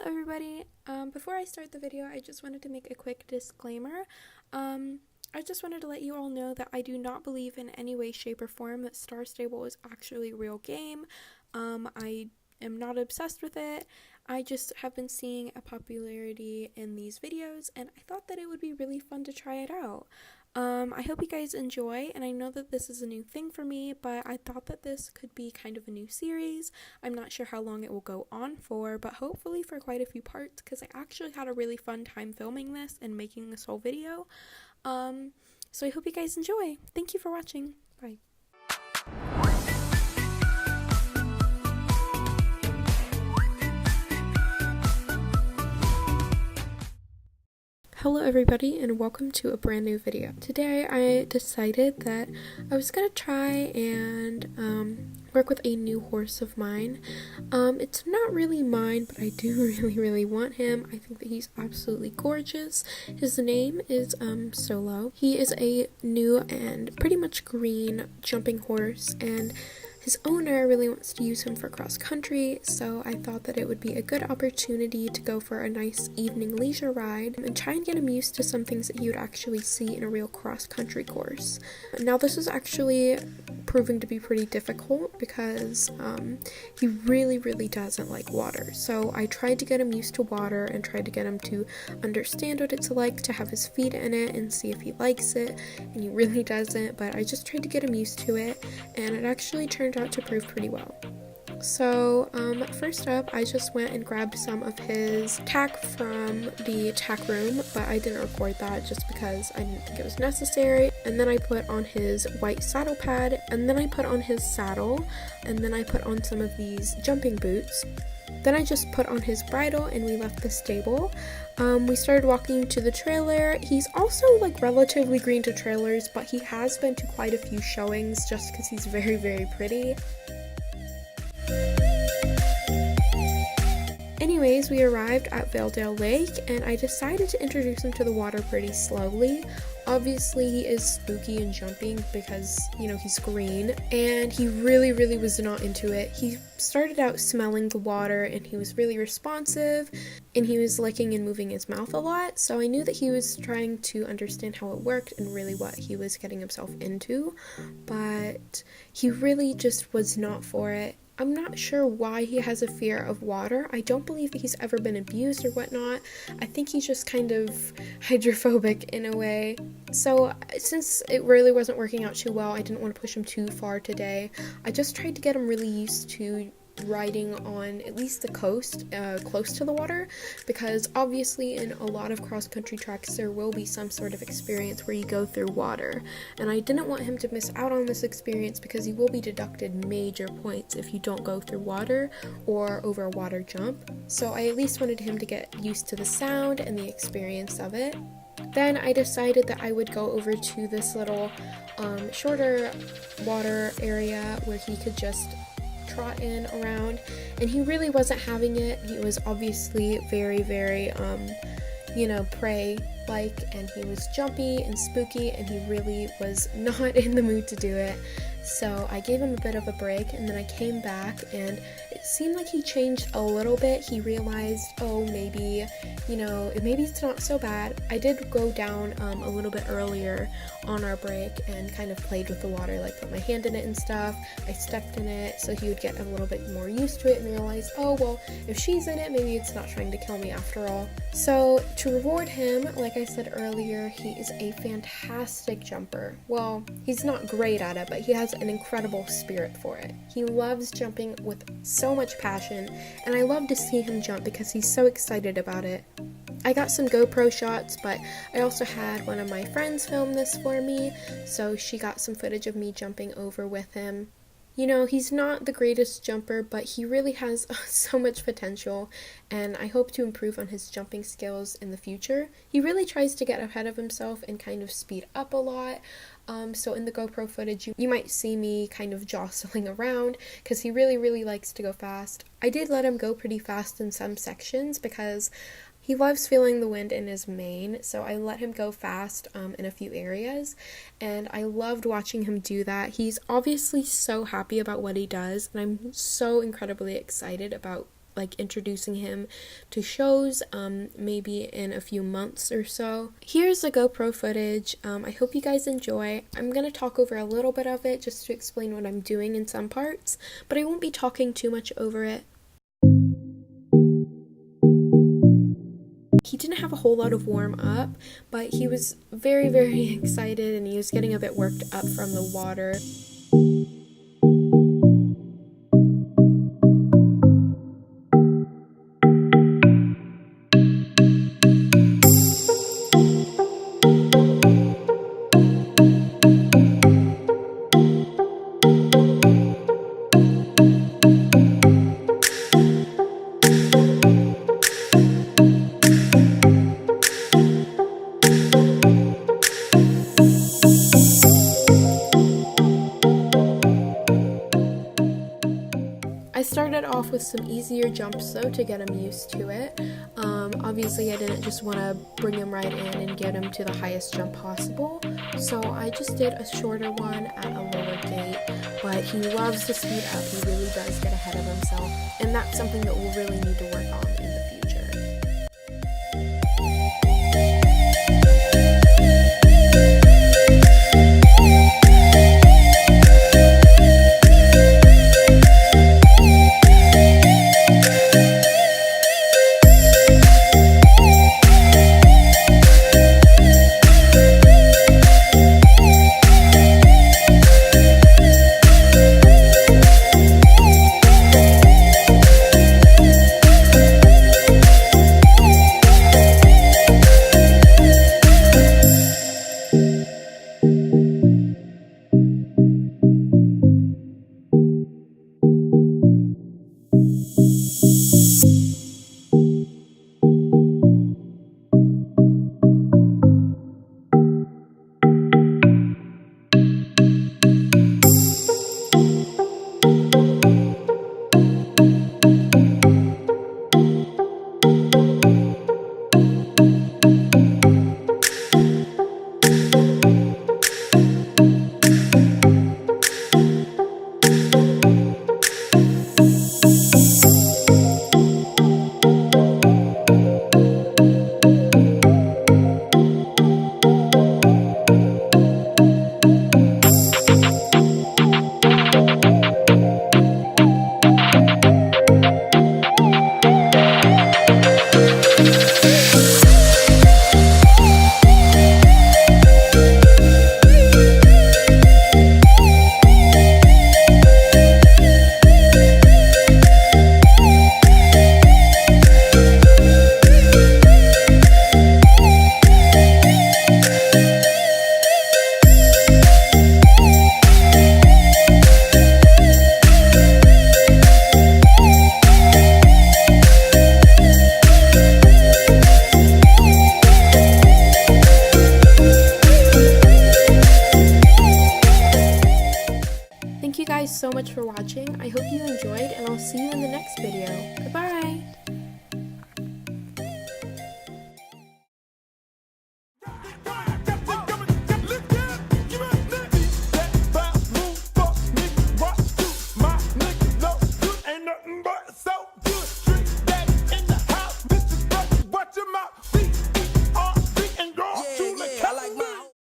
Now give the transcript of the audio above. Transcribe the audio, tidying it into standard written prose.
Hello everybody! Before I start the video, I just wanted to make a quick disclaimer. I just wanted to let you all know that I do not believe in any way, shape, or form that Star Stable is actually a real game. I am not obsessed with it. I just have been seeing a popularity in these videos, and I thought that it would be really fun to try it out. I hope you guys enjoy, and I know that this is a new thing for me, but I thought that this could be kind of a new series. I'm not sure how long it will go on for, but hopefully for quite a few parts, because I actually had a really fun time filming this and making this whole video. So I hope you guys enjoy. Thank you for watching. Bye. Hello everybody and welcome to a brand new video. Today I decided that I was gonna try and work with a new horse of mine. It's not really mine, but I do really want him. I think that he's absolutely gorgeous. His name is Solo. He is a new and pretty much green jumping horse, and his owner really wants to use him for cross country, so I thought that it would be a good opportunity to go for a nice evening leisure ride and try and get him used to some things that he would actually see in a real cross country course. Now this is actually proving to be pretty difficult because he really doesn't like water. So I tried to get him used to water and tried to get him to understand what it's like to have his feet in it and see if he likes it, and he really doesn't, but I just tried to get him used to it, and it actually turned out to prove pretty well. So first up, I just went and grabbed some of his tack from the tack room, but I didn't record that just because I didn't think it was necessary. And then I put on his white saddle pad, and then I put on his saddle, and then I put on some of these jumping boots. Then I just put on his bridle and we left the stable. We started walking to the trailer. He's also like relatively green to trailers, but he has been to quite a few showings just because he's very pretty. Anyways, we arrived at Valedale Lake and I decided to introduce him to the water pretty slowly. Obviously he is spooky and jumping because, you know, he's green, and he really was not into it. He started out smelling the water and he was really responsive, and he was licking and moving his mouth a lot, so I knew that he was trying to understand how it worked and really what he was getting himself into, but he really just was not for it. I'm not sure why he has a fear of water. I don't believe that he's ever been abused or whatnot. I think he's just kind of hydrophobic in a way. So since it really wasn't working out too well, I didn't want to push him too far today. I just tried to get him really used to riding on at least the coast, close to the water, because obviously in a lot of cross-country tracks there will be some sort of experience where you go through water, and I didn't want him to miss out on this experience because he will be deducted major points if you don't go through water or over a water jump. So I at least wanted him to get used to the sound and the experience of it. Then I decided that I would go over to this little shorter water area where he could just trot in around, and he really wasn't having it. He was obviously very you know, prey like, and he was jumpy and spooky, and he really was not in the mood to do it. So I gave him a bit of a break, and then I came back and it seemed like he changed a little bit. He realized, oh, maybe, you know, maybe it's not so bad. I did go down a little bit earlier on our break and kind of played with the water, like put my hand in it and stuff. I stepped in it so he would get a little bit more used to it and realize, oh, well, if she's in it, maybe it's not trying to kill me after all. So to reward him, like I said earlier, he is a fantastic jumper. Well, he's not great at it, but he has an incredible spirit for it. He loves jumping with so much passion, and I love to see him jump because he's so excited about it. I got some GoPro shots, but I also had one of my friends film this for me, so she got some footage of me jumping over with him. You know, he's not the greatest jumper, but he really has so much potential, and I hope to improve on his jumping skills in the future. He really tries to get ahead of himself and kind of speed up a lot. So in the GoPro footage, you might see me kind of jostling around because he really likes to go fast. I did let him go pretty fast in some sections because he loves feeling the wind in his mane, so I let him go fast in a few areas, and I loved watching him do that. He's obviously so happy about what he does, and I'm so incredibly excited about like introducing him to shows, maybe in a few months or so. Here's the GoPro footage. I hope you guys enjoy. I'm gonna talk over a little bit of it just to explain what I'm doing in some parts, but I won't be talking too much over it. He didn't have a whole lot of warm up, but he was very, very excited, and he was getting a bit worked up from the water. I started off with some easier jumps though to get him used to it. Obviously I didn't just want to bring him right in and get him to the highest jump possible, so I just did a shorter one at a lower gate, but he loves to speed up. He really does get ahead of himself, and that's something that we'll really need to work on in the future. Thank you guys so much for watching. I hope you enjoyed, and I'll see you in the next video. Goodbye!